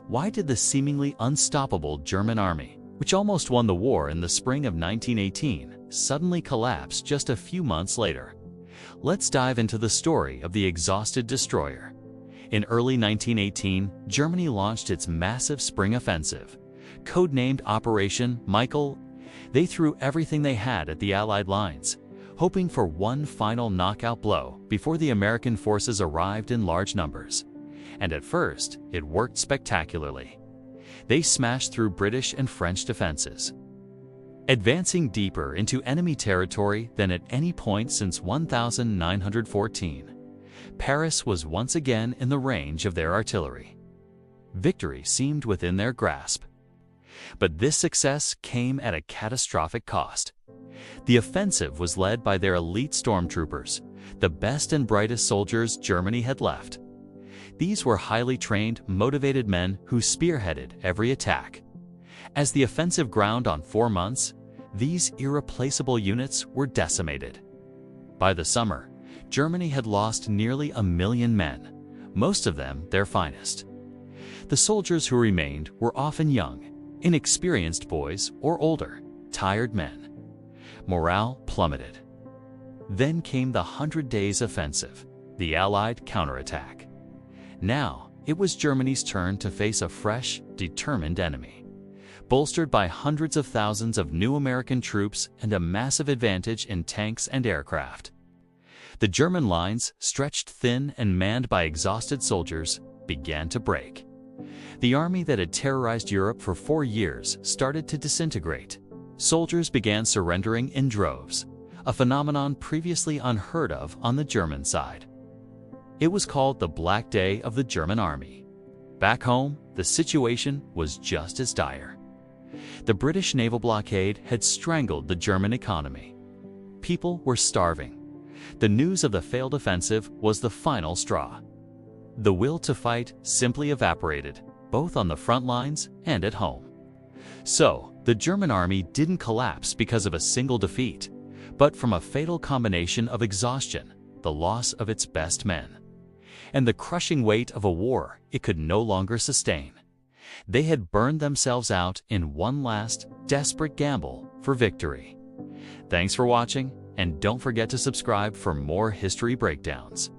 Why did the seemingly unstoppable German army, which almost won the war in the spring of 1918, suddenly collapse just a few months later? Let's dive into the story of the exhausted destroyer. In early 1918, Germany launched its massive spring offensive, codenamed Operation Michael. They threw everything they had at the Allied lines, hoping for one final knockout blow before the American forces arrived in large numbers. And at first, it worked spectacularly. They smashed through British and French defenses, advancing deeper into enemy territory than at any point since 1914. Paris was once again in the range of their artillery. Victory seemed within their grasp. But this success came at a catastrophic cost. The offensive was led by their elite stormtroopers, the best and brightest soldiers Germany had left. These were highly trained, motivated men who spearheaded every attack. As the offensive ground on 4 months, these irreplaceable units were decimated. By the summer, Germany had lost nearly 1 million men, most of them their finest. The soldiers who remained were often young, inexperienced boys or older, tired men. Morale plummeted. Then came the 100 Days Offensive, the Allied counterattack. Now, it was Germany's turn to face a fresh, determined enemy, bolstered by hundreds of thousands of new American troops and a massive advantage in tanks and aircraft. The German lines, stretched thin and manned by exhausted soldiers, began to break. The army that had terrorized Europe for 4 years started to disintegrate. Soldiers began surrendering in droves, a phenomenon previously unheard of on the German side. It was called the Black Day of the German Army. Back home, the situation was just as dire. The British naval blockade had strangled the German economy. People were starving. The news of the failed offensive was the final straw. The will to fight simply evaporated, both on the front lines and at home. So, the German army didn't collapse because of a single defeat, but from a fatal combination of exhaustion, the loss of its best men, and the crushing weight of a war it could no longer sustain. They had burned themselves out in one last, desperate gamble for victory. Thanks for watching, and don't forget to subscribe for more history breakdowns.